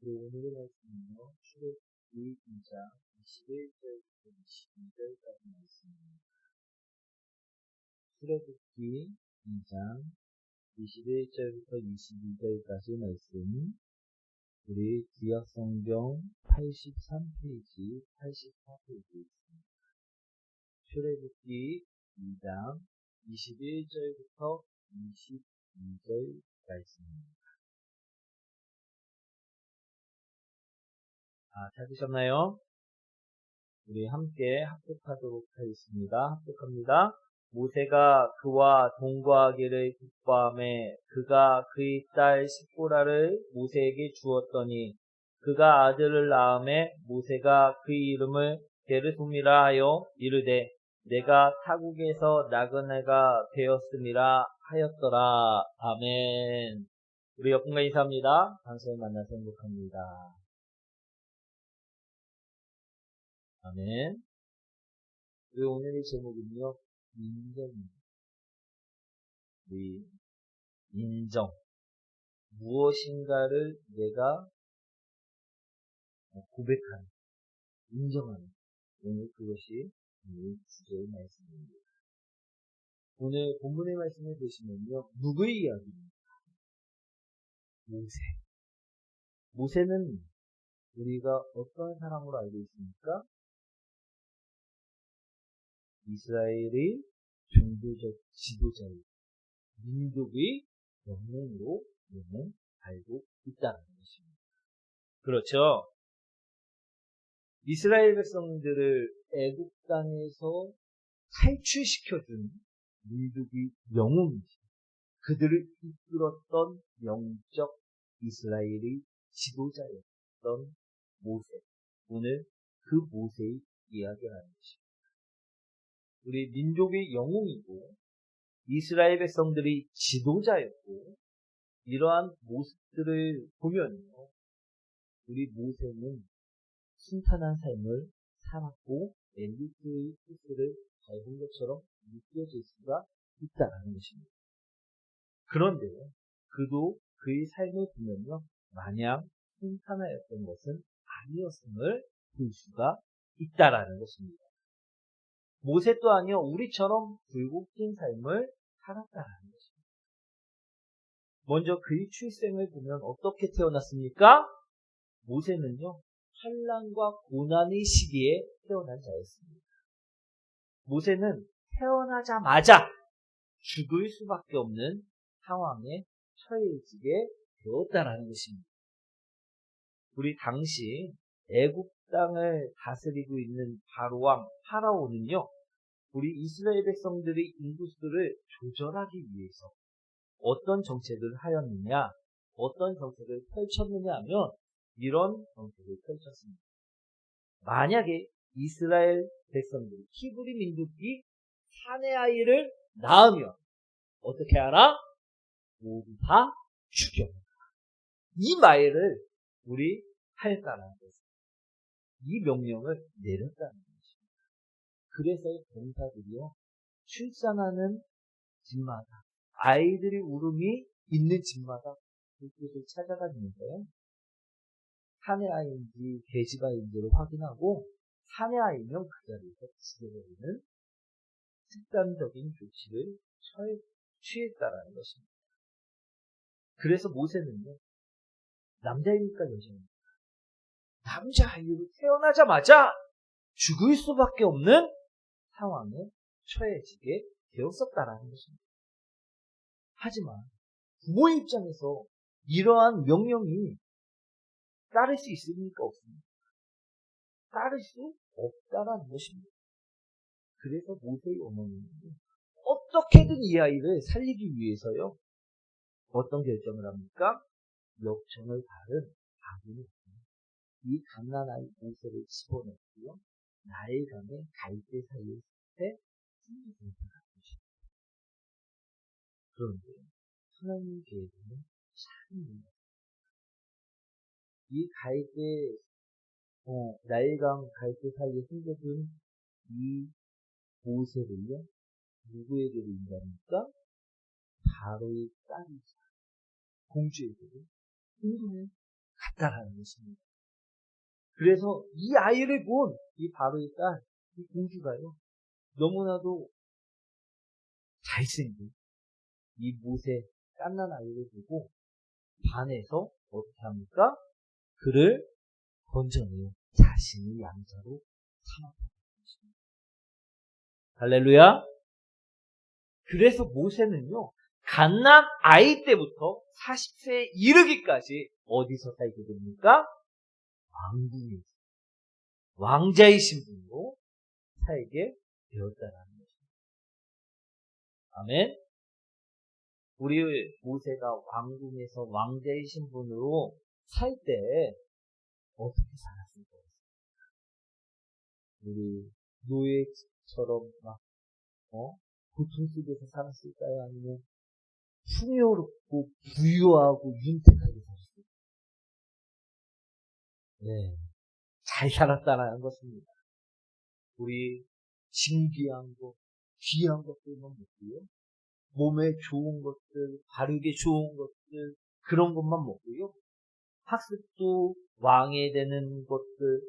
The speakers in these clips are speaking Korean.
오늘의 말씀은요, 출애굽기 2장 21절부터 22절까지 말씀입니다. 출애굽기 2장 21절부터 22절까지 말씀, 우리 구약성경 83페이지, 84페이지에 있습니다. 출애굽기 2장 21절부터 22절 말씀입니다. 찾으셨나요? 우리 함께 합독하도록 하겠습니다. 합독합니다. 모세가 그와 동거하기를 기뻐하매 그가 그의 딸 십보라를 모세에게 주었더니 그가 아들을 낳음에 모세가 그의 이름을 게르솜이라 하여 이르되 내가 타국에서 나그네가 되었음이라 하였더라. 아멘. 우리 여러분과 인사합니다. 당신을 만나서 행복합니다. 아멘. 오늘의 제목은요, 인정입니다. 우리 인정. 무엇인가를 내가 고백하는, 인정하는. 오늘 그것이 오늘 주제의 말씀입니다. 오늘 본문의 말씀을 보시면요, 누구의 이야기입니까? 모세. 모세는 우리가 어떤 사람으로 알고 있습니까? 이스라엘의 종교적 지도자의 민족의 영웅으로 우리는 알고 있다는 것입니다. 그렇죠? 이스라엘 백성들을 애국 땅에서 탈출시켜준 민족의 영웅이죠. 그들을 이끌었던 영적 이스라엘의 지도자였던 모세. 오늘 그 모세의 이야기를 하는 것입니다. 우리 민족의 영웅이고 이스라엘 백성들이 지도자였고 이러한 모습들을 보면요, 우리 모세는 순탄한 삶을 살았고 엘리트의 뜻을 밟은 것처럼 느껴질 수가 있다는 것입니다. 그런데 그도 그의 삶을 보면요, 마냥 순탄하였던 것은 아니었음을 볼 수가 있다라는 것입니다. 모세 또한요, 우리처럼 굴곡진 삶을 살았다는 것입니다. 먼저 그의 출생을 보면 어떻게 태어났습니까? 모세는요, 환난과 고난의 시기에 태어난 자였습니다. 모세는 태어나자마자 죽을 수밖에 없는 상황에 처해지게 되었다는 것입니다. 우리 당시 애국 땅을 다스리고 있는 바로왕 파라오는요, 우리 이스라엘 백성들의 인구수를 조절하기 위해서 어떤 정책을 하였느냐, 어떤 정책을 펼쳤느냐 하면 이런 정책을 펼쳤습니다. 만약에 이스라엘 백성들, 히브리 민족이 사내 아이를 낳으면 어떻게 하라? 모두 다 죽여라. 이 말을 우리 할까라는 것입니다. 이 명령을 내렸다는 것입니다. 그래서 병사들이요, 출산하는 집마다, 아이들이 울음이 있는 집마다 그곳을 찾아다니면서요, 사내 아이인지 계집 아이인지를 확인하고 사내 아이면 그 자리에서 죽여버리는 특단적인 조치를 취했다라는 것입니다. 그래서 모세는요, 남자입니까 여자입니까? 남자아이로 태어나자마자 죽을 수밖에 없는 상황에 처해지게 되었었다라는 것입니다. 하지만 부모의 입장에서 이러한 명령이 따를 수 있습니까? 없습니까? 따를 수 없다라는 것입니다. 그래서 모세의 어머니는 어떻게든 이 아이를 살리기 위해서요, 어떤 결정을 합니까? 역청을 바른 아군이 이 갓난아이 모세를 집어넣고요, 나일강의 갈대 사이에 때 숨기는 것입니다. 그런데 하나님의 계획은 작은 일입니다. 이 갈대, 나일강 갈대 사이에 숨겨둔 이 모세를요, 누구에게로 인도합니까? 바로의 딸이자 공주에게로 인도해요. 같다라는 것입니다. 그래서 이 아이를 본 이 바로의 딸, 이 공주가요, 너무나도 잘생긴 이 모세 갓난 아이를 보고 반해서 어떻게 합니까? 그를 건져내요. 자신의 양자로 삼았다는 것입니다. 할렐루야. 그래서 모세는요, 갓난 아이 때부터 40세에 이르기까지 어디서 살게 됩니까? 왕궁에서, 왕자의 신분으로 살게 되었다는 것입니다. 아멘. 우리 모세가 왕궁에서 왕자의 신분으로 살 때 어떻게 살았을 것 같습니까? 우리 노예처럼 막 고통 속에서 살았을까요? 아니면 풍요롭고 부유하고 윤택하게 살았을까요? 네, 잘 살았다는 것입니다. 우리 진귀한 것, 귀한 것들만 먹고요. 몸에 좋은 것들, 바르게 좋은 것들, 그런 것만 먹고요. 학습도 왕에 되는 것들,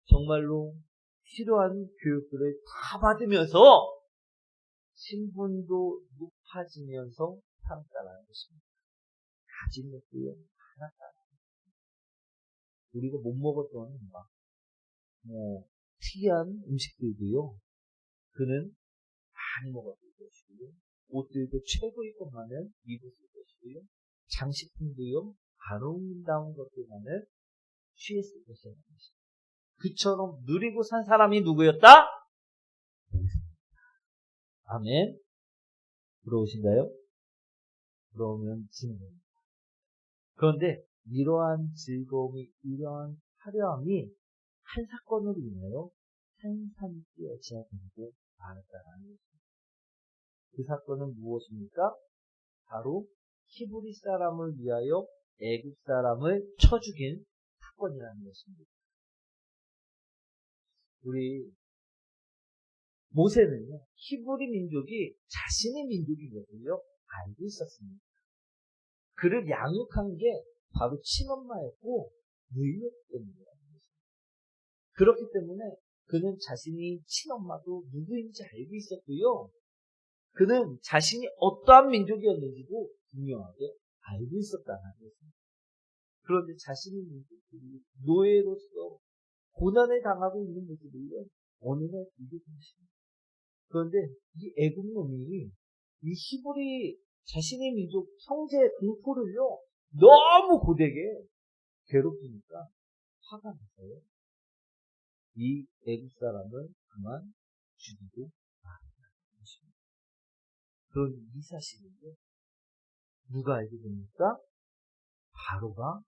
정말로 필요한 교육들을 다 받으면서 신분도 높아지면서 살았다는 것입니다. 가진 것도요, 하나도 우리가 못 먹었던 특이한 음식들도요, 그는 많이 먹었을 것이고요. 옷들도 최고의 것만을 입었을 것이고요. 장식품도요, 아름다운 것들만을 취했을 것이라는 것입니다. 그처럼 누리고 산 사람이 누구였다? 아멘. 부러우신가요? 부러우면 진행입니다. 그런데 이러한 즐거움이, 이러한 화려함이 한 사건으로 인하여 한산이 깨어져야 되고 말았다라는 것입니다. 그 사건은 무엇입니까? 바로 히브리 사람을 위하여 애굽 사람을 쳐 죽인 사건이라는 것입니다. 우리 모세는요, 히브리 민족이 자신의 민족이거든요, 알고 있었습니다. 그를 양육한 게 바로 친엄마였고 누이였기 때문이라는 것입니다. 그렇기 때문에 그는 자신이 친엄마도 누구인지 알고 있었고요. 그는 자신이 어떠한 민족이었는지도 분명하게 알고 있었다는 것입니다. 그런데 자신의 민족이 노예로서 고난을 당하고 있는 모습을 어느 날 보게 되십니다. 그런데 이 애국놈이 이 히브리 자신의 민족 형제 동포를요, 너무 고되게 괴롭히니까 화가 나서요, 이 애국 사람을 그만 죽이고 말았다는 것입니다. 그런 이 사실은요, 누가 알게 됩니까? 바로가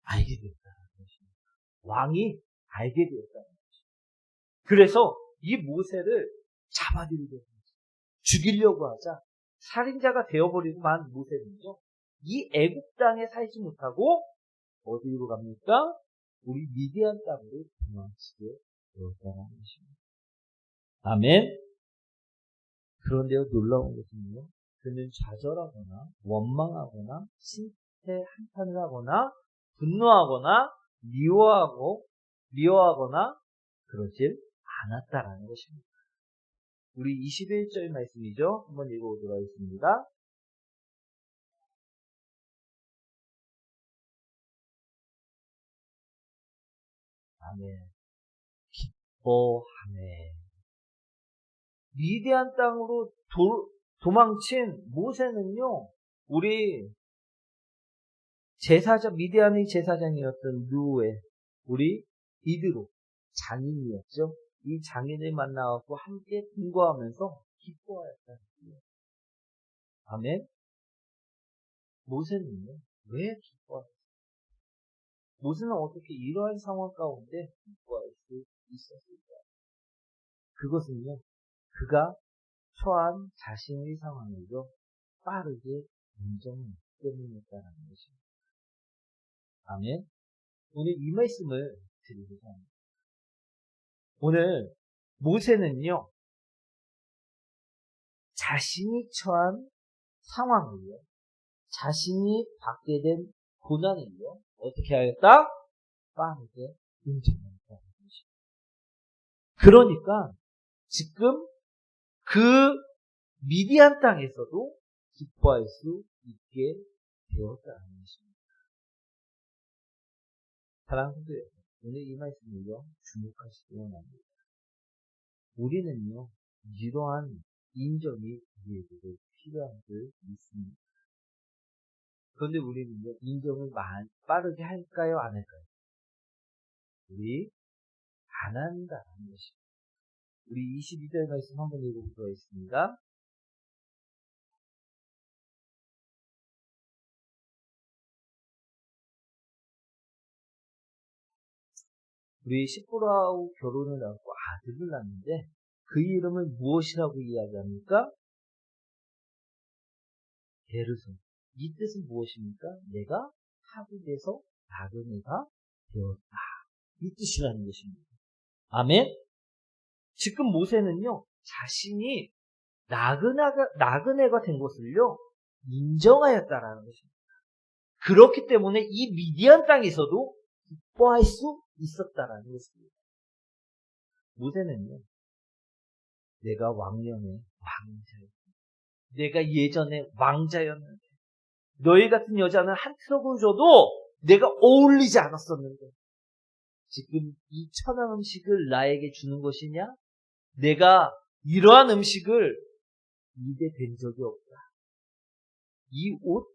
알게 되었다는 것입니다. 왕이 알게 되었다는 것입니다. 그래서 이 모세를 잡아들이려고 하자, 죽이려고 하자, 살인자가 되어버리고 만 모세는요, 이 애국 땅에 살지 못하고 어디로 갑니까? 우리 미디안 땅으로 도망치게 되었다는 것입니다. 아멘. 그런데요, 놀라운 것은요, 그는 좌절하거나 원망하거나 신체 한탄을 하거나 분노하거나 미워하거나 그러질 않았다라는 것입니다. 우리 21절 말씀이죠. 한번 읽어보도록 하겠습니다. 아멘. 기뻐하네. 미디안 땅으로 도망친 모세는요, 우리 미디안의 제사장이었던 누에, 우리 이드로 장인이었죠. 이 장인을 만나고 함께 동거하면서 기뻐하였다는 거예요. 아멘. 모세는요, 왜 기뻐하였어요? 모세는 어떻게 이러한 상황 가운데 기뻐할 수 있었을까요? 그것은요, 그가 처한 자신의 상황을요, 빠르게 인정했기 때문이었다는 것입니다. 아멘. 오늘 이 말씀을 드리고자 합니다. 오늘 모세는요, 자신이 처한 상황을요, 자신이 받게 된 고난을요, 어떻게 하였다? 빠르게 인정하였다. 그러니까 지금 그 미디안 땅에서도 기뻐할 수 있게 되었다는 것입니다. 사랑하는 성도 여러분, 오늘 이 말씀을요, 주목하시기 원합니다. 우리는요, 이러한 인정이 우리에게 필요한 줄 믿습니다. 그런데 우리는요, 인정을 빠르게 할까요, 안 할까요? 우리 안 한다는 것입니다. 우리 22절 말씀 한번 읽어보도록 하겠습니다. 우리 시보라하고 결혼을 하고 아들을 낳는데 그 이름을 무엇이라고 이야기합니까? 게르손. 이 뜻은 무엇입니까? 내가 하국에서 나그네가 되었다. 이 뜻이라는 것입니다. 아멘? 지금 모세는요, 자신이 나그네가 된 것을요, 인정하였다라는 것입니다. 그렇기 때문에 이 미디안 땅에서도 기뻐할 수 있었다라는 것입니다. 모세는요, 내가 왕년에 왕자였다. 내가 예전에 왕자였는데, 너희 같은 여자는 한 트럭을 줘도 내가 어울리지 않았었는데, 지금 이 천한 음식을 나에게 주는 것이냐? 내가 이러한 음식을 입에 댄 적이 없다. 이 옷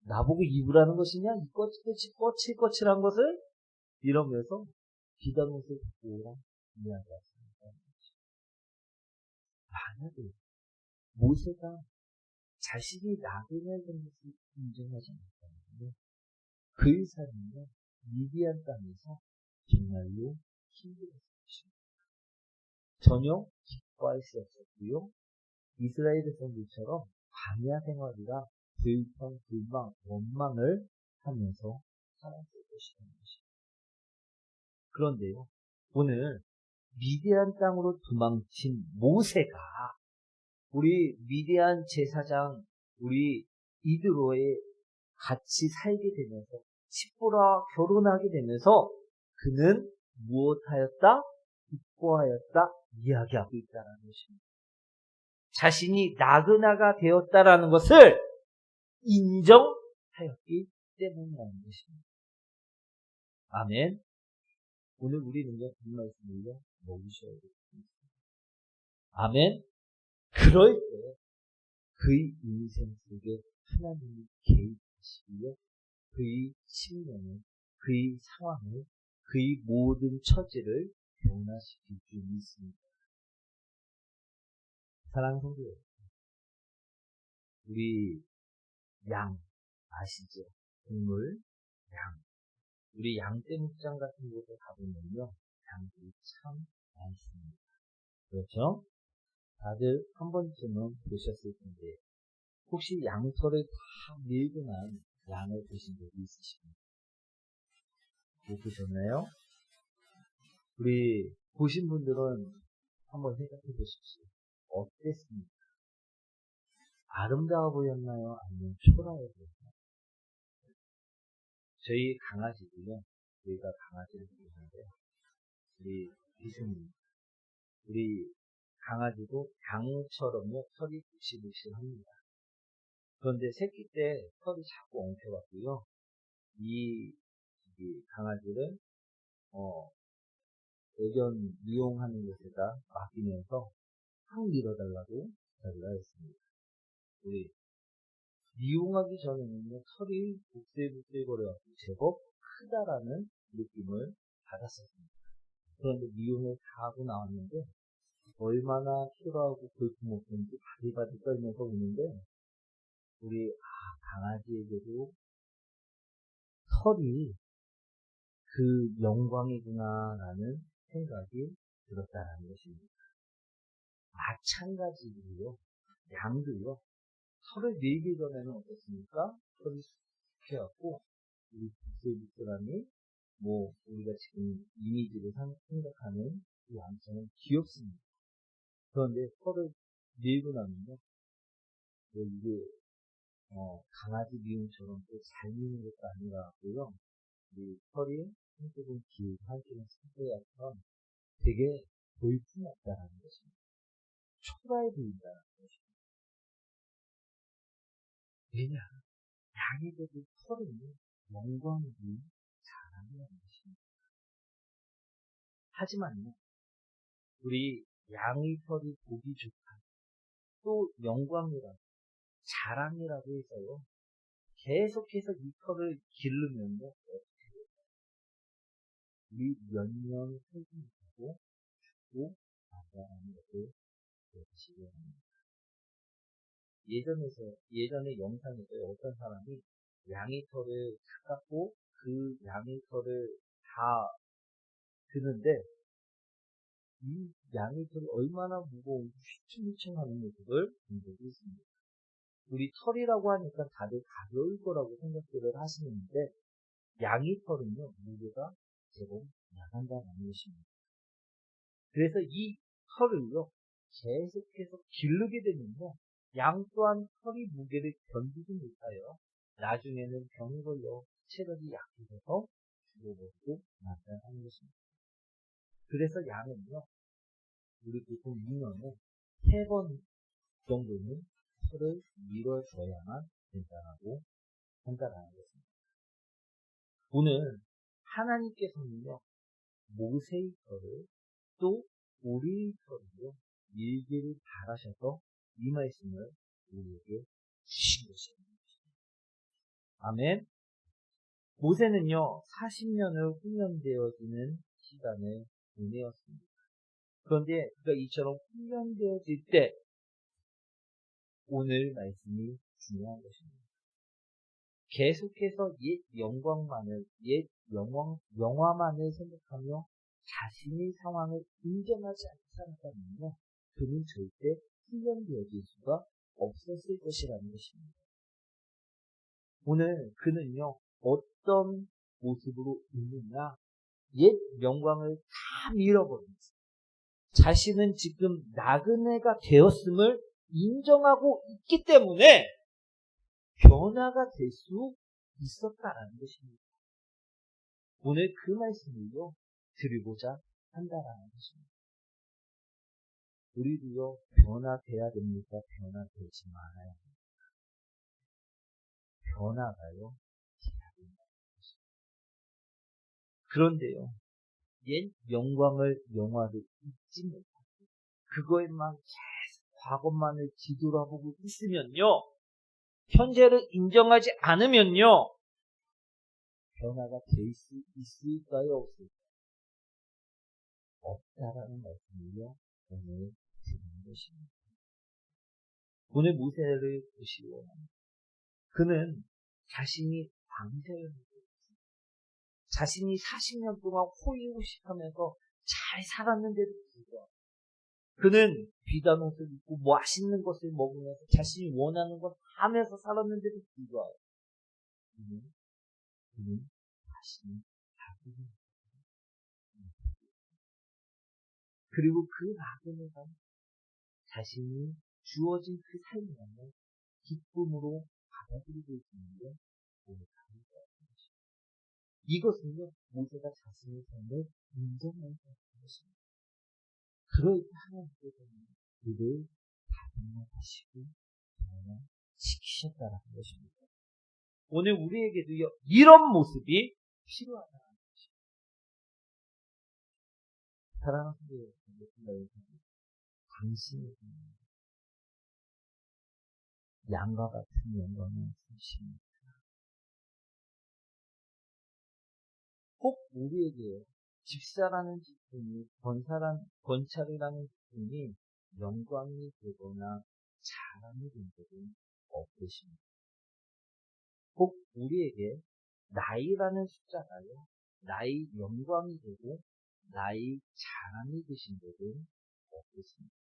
나보고 입으라는 것이냐? 이 거칠거칠한 것을 이러면서 비단 옷을 입고 오라 이야기했습니다. 만약에 모세가 자신이 나그네의 것을 인정하지 않았다면 그의 삶은요, 미디안 땅에서 정말로 힘들었을 것입니다. 전혀 기뻐할 수 없었고요. 이스라엘 백성들처럼 광야 생활이라 불평, 불망, 원망을 하면서 살았을 것이라는 것입니다. 그런데요, 오늘 미디안 땅으로 도망친 모세가 우리 미디안 제사장 우리 이드로에 같이 살게 되면서 시보라 결혼하게 되면서 그는 무엇하였다? 기뻐하였다? 이야기하고 있다는 것입니다. 자신이 나그네가 되었다라는 것을 인정하였기 때문이라는 것입니다. 아멘. 오늘 우리는요, 이 말씀을요, 먹으셔야 되겠습니다. 아멘. 그럴 때 그의 인생 속에 하나님이 개입하시고요, 그의 심령을, 그의 상황을, 그의 모든 처지를 변화시킬 줄 믿습니다. 사랑하는 성도 여러분, 우리 양 아시죠? 동물, 양. 우리 양떼목장 같은 곳에 가보면요, 양들이 참 많습니다. 그렇죠? 다들 한 번쯤은 보셨을 텐데, 혹시 양털을 다 밀고 난 양을 보신 적이 있으십니까? 못 보셨나요? 우리 보신 분들은 한번 생각해 보십시오. 어땠습니까? 아름다워 보였나요? 아니면 초라해 보였나요? 저희 강아지도요, 저희가 강아지를 키우는데, 우리 비스님, 우리 강아지도 양처럼요, 털이 부실부실합니다. 그런데 새끼 때 털이 자꾸 엉켜갖고요, 이 강아지를, 애견 이용하는 곳에다 맡기면서 확 밀어달라고 부탁을 하였습니다. 우리 미용하기 전에는요, 털이 북슬북슬거려갖고 제법 크다라는 느낌을 받았었습니다. 그런데 미용을 다 하고 나왔는데 얼마나 피로하고 골프먹는지 바들바들 떨면서 오는데, 우리 강아지에게도 털이 그 영광이구나라는 생각이 들었다는 것입니다. 마찬가지로요, 양도요, 털을 밀기 전에는 어떻습니까? 털이 쑥해갖고 우리 북슬북슬함이 우리가 지금 이미지를 생각하는 이 양처럼 귀엽습니다. 그런데 털을 밀고 나면요, 이게 강아지 미움처럼 또 잘 미는 것도 아니라고요. 우리 털이 한쪽은 길고 한쪽은 스트레이트처럼 되게 볼품없다라는 것입니다. 초라해 보인다는 것입니다. 왜냐? 양에게도 털은 영광이고 자랑이라는 것입니다. 하지만요, 우리 양의 털이 보기 좋다, 또 영광이라고, 자랑이라고 해서요, 계속해서 이 털을 기르면요, 어떻게 돼요? 우리 몇 년을 살지 못하고 죽고 난다는 것을 배우시기 바랍니다. 예전에 영상에서 어떤 사람이 양의 털을 다 깎고 그 양의 털을 다 드는데 이 양의 털이 얼마나 무거운지 휘청휘청하는 모습을 본 적이 있습니다. 우리 털이라고 하니까 다들 가벼울 거라고 생각들을 하시는데 양의 털은요, 무게가 제법 나간다는 것입니다. 그래서 이 털을요, 계속해서 기르게 되면요, 양 또한 털이 무게를 견디지 못하여 나중에는 병이 걸려 체력이 약해져서 죽어버리고 난다는 것입니다. 그래서 양은요, 우리 보통 2년에 3번 정도는 털을 밀어줘야만 된다고 한다라는 것입니다. 오늘 하나님께서는요, 모세의 털을 또 우리의 털을요, 밀기를 바라셔서 이 말씀을 우리에게 주신 것입니다. 아멘. 모세는요, 40년을 훈련되어지는 시간을 보내었습니다. 그런데 그가 이처럼 훈련되어질 때 오늘 말씀이 중요한 것입니다. 계속해서 옛 영화만을 생각하며 자신의 상황을 인정하지 않는 사람이라면요, 그는 절대 훈련되어질 수가 없었을 것이라는 것입니다. 오늘 그는요, 어떤 모습으로 있느냐, 옛 영광을 다 잃어버렸어요. 자신은 지금 나그네가 되었음을 인정하고 있기 때문에 변화가 될 수 있었다라는 것입니다. 오늘 그 말씀을요, 드리고자 한다라는 것입니다. 우리도요, 변화돼야 됩니까? 변화되지 말아야 합니다. 변화가요, 돼야 된다는 것입니다. 그런데요, 옛 영화를 잊지 못하고 그거에만 계속 과거만을 뒤돌아보고 있으면요, 현재를 인정하지 않으면요, 변화가 될 수 있을까요? 없을까요? 없다라는 말씀을요, 오늘 드리는 것입니다. 오늘 모세를 보시고 그는 자신이 광자였는데 자신이 40년 동안 호의호식하면서 잘 살았는데도 불구하고 그는 비단 옷을 입고 맛있는 것을 먹으면서 자신이 원하는 것 하면서 살았는데도 불구하고 그는 자신이 나그네 그리고 그 나그네가 자신이 주어진 그 삶을 기쁨으로 받아들이고 있는 게 오늘 다른 것입니다. 이것은요, 모세가 자신의 삶을 인정하는 것입니다. 그럴 때 하나님께서는 그를 다듬어가시고 변화시키셨다는 것입니다. 오늘 우리에게도요, 이런 모습이 필요하다는 것입니다. 사랑하는 여러분, 당신의 양과 같은 영광을 주십니다. 꼭 우리에게 집사라는 직분이, 권찰이라는 직분이 영광이 되거나 자랑이 된 적은 없으십니다. 꼭 우리에게 나이라는 숫자가요, 나의 영광이 되고 나의 자랑이 되신 적은 없으십니다.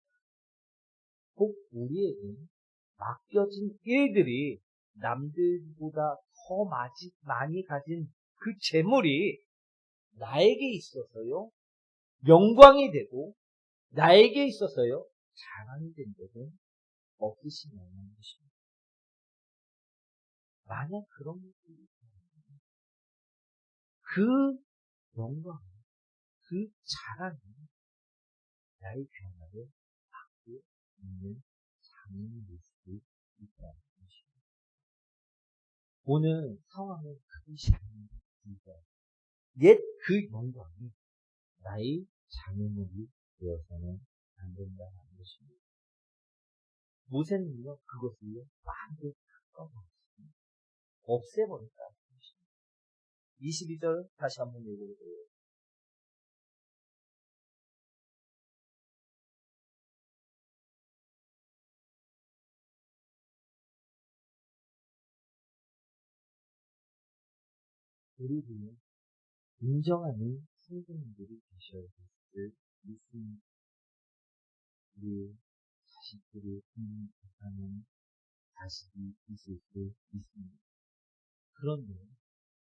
꼭 우리에게 맡겨진 일들이 남들보다 더 많이 가진 그 재물이 나에게 있어서요, 영광이 되고 나에게 있어서요, 자랑이 된 적은 없으시냐는 것입니다. 만약 그런 것들이 있다면 그 영광, 그 자랑이 나의 변화를 받고 있는 장인의 모습이 있다는 것입니다. 오늘 상황은 그것이 아닙니다. 옛 그 영광이 나의 장애물이 되어서는 안 된다는 것입니다. 모세는요, 그것을요, 완전히 깎아버렸습니다. 없애버렸다는 것입니다. 22절 다시 한번 읽어보세요. 우리들은 인정하는 선생님들이 계셔야 될 믿습니다. 우리 자식들이 공부하는 자식이 있을 수 있습니다. 그런데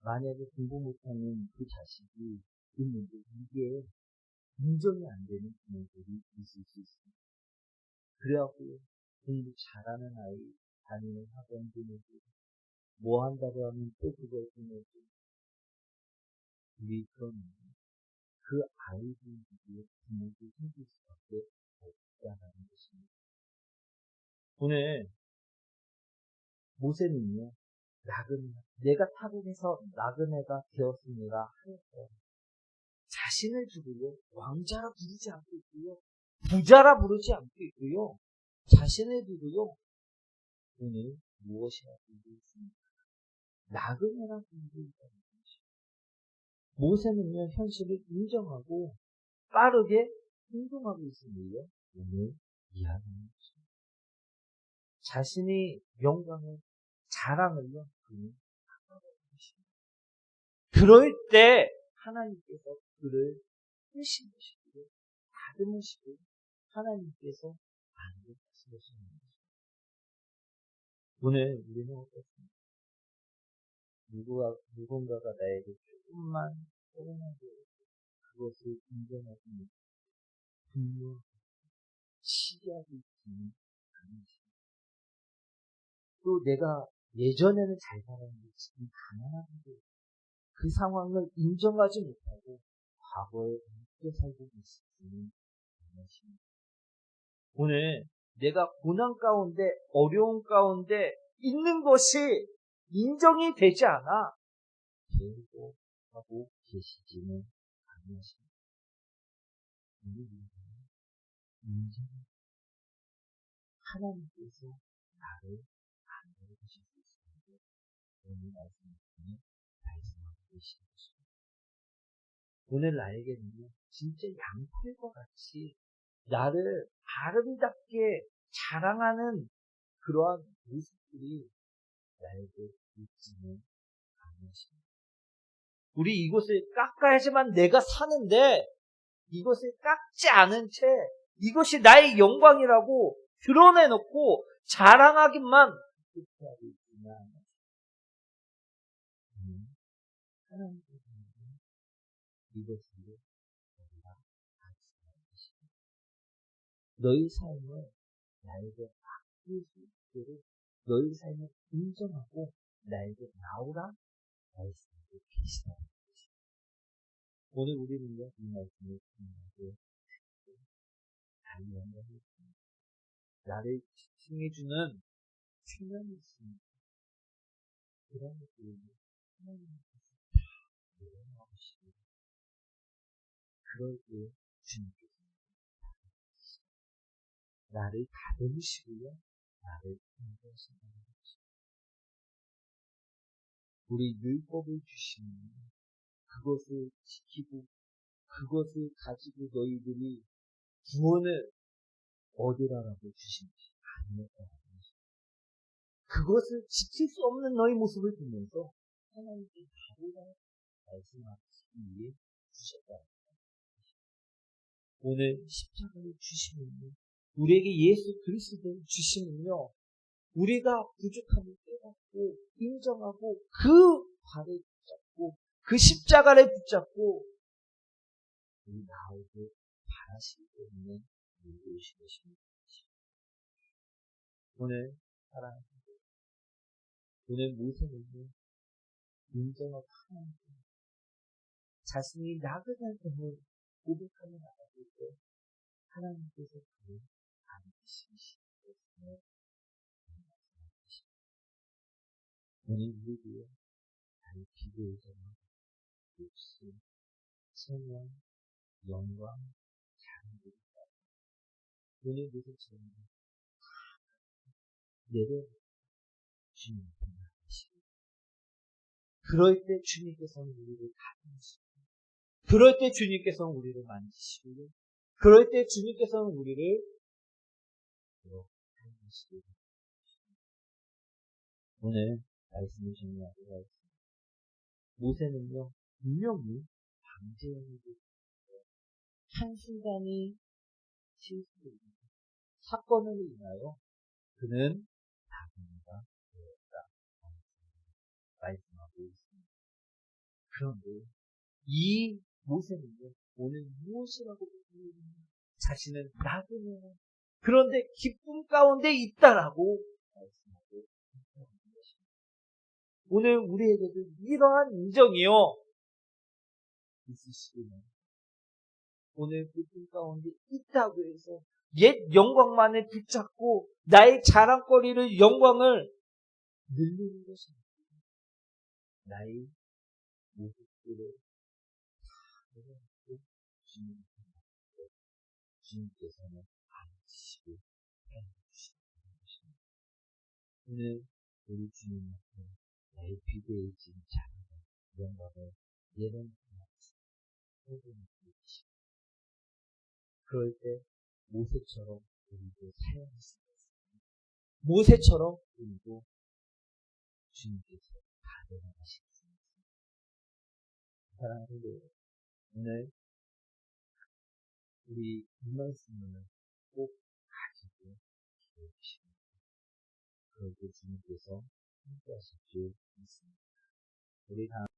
만약에 공부 못하는 그 자식이 있는데 이게 인정이 안 되는 부모들이 있을 수 있습니다. 그래갖고 공부 잘하는 아이 다니는 학원 보내고 뭐 한다고 하면 또 그걸 보내고 우리 그러면 그 아이들에게 부모도 힘들 수밖에 없다는 것입니다. 오늘 모세는요, 내가 타국에서 나그네가 되었습니다 하였어요. 자신을 두고요, 왕자라 부르지 않고 있고요, 부자라 부르지 않고 있고요, 자신을 두고요, 오늘 무엇이라 부르고 있습니까? 나그네라 부르고 있다는 것이죠. 모세는요, 현실을 인정하고 빠르게 행동하고 있음을요, 오늘 이해하는 것입니다. 자신의 영광을, 자랑을요, 그는 깎아버리는 것입니다. 그럴 때 하나님께서 그를 회심하시고 다듬으시고 하나님께서 만족하시는 것입니다. 오늘 우리는 어떻습니까? 누군가가 나에게 조금만 서운하게 그것을 인정하지 못하고 분노하고 시기하고 있지는 않으십니다. 또 내가 예전에는 잘 살았는데 지금 가난하게 그 상황을 인정하지 못하고 과거에 웃겨 살고 있지는 않으십니다. 오늘 내가 고난 가운데 어려운 가운데 있는 것이 인정이 되지 않아 괴로워하고 계시지는 않으십니다. 오늘 인정 하나님께서 나를 안내하실 수 있습니다. 오늘 말씀하고 계시는 것입니다. 오늘 나에게는요, 진짜 양털과 같이 나를 아름답게 자랑하는 그러한 모습들이 나에게 있지는 않으십니다. 우리 이것을 깎아야지만 내가 사는데 이것을 깎지 않은 채 이것이 나의 영광이라고 드러내놓고 자랑하기만 그렇게 하고 있지는 않으십니다. 하나님께서는 이것으로 너희가 말씀하십니다. 너희 삶을 나에게 맡길 수 있도록 너희 삶을 인정하고 나에게 나오라 말씀하고 계시다는 것입니다. 오늘 우리는요, 이 말씀을 통하고 나의 영광을 나를 지탱해주는 체면이 있습니다. 그런 것들을 하나님께서 다 내려놓으시고 그럴 때 주님께서 나를 다듬으시고요, 나를 인도하신다는 것입니다. 우리 율법을 주시면 그것을 지키고 그것을 가지고 너희들이 구원을 얻으라라고 주신 것이 아니었다는 것입니다. 그것을 지킬 수 없는 너희 모습을 보면서 하나님께 바로라 말씀하시기 위해 주셨다는 것입니다. 오늘 십자가를 주시면요, 우리에게 예수 그리스도를 주시면요, 우리가 부족함을 깨닫고 인정하고 그 발을 붙잡고 그 십자가를 붙잡고 우리 나오길 바라시기 때문에 오신 것입니다. 오늘 사랑하는 오늘 모세는요, 인정하고 하나님께 자신이 나그네됨을 고백하며 나아갈 때 하나님께서 그를 반드시 것을 오늘 우리도요, 나의 비교에서는 욕심, 체면, 영광, 자랑들이 오늘 모세처럼 내려 주님 앞에 나가시고 그럴 때 주님께서는 우리를 다듬으시고 그럴 때 주님께서는 우리를 만지시고 그럴 때 주님께서는 우리를 사용하시고 오늘 말씀을 정리하도록 하겠습니다. 모세는요, 분명히 방제형이고 한순간의 실수로 인해 사건으로 인하여 그는 나그네가 되었다 말씀하고 있습니다. 그런데 이 모세는요, 오늘 무엇이라고 부르느냐? 자신은 나그네야. 그런데 기쁨 가운데 있다라고 말씀하고 있는 것입니다. 오늘 우리에게도 이러한 인정이요 있으시기는 오늘 기쁨 가운데 있다고 해서 옛 영광만을 붙잡고 나의 자랑거리를 영광을 늘리는 것이 아니라 나의 모습들을 주님께서는 안으시고 해주시는 것입니다. 오늘 우리 주님 앞에 나의 비교해진 자랑을 영광을 예언하며 회개하고 계십니다. 그럴 때 모세처럼 우리도 사용할 수 있습니다. 모세처럼 우리도 주님께서 받아나가실 수 있습니다. 사랑하는 여러분, 오늘 우리 이 말씀을 꼭 가지고 기도해 주시면 그럴 때 주님께서 함께 하실 줄 믿습니다. 우리 다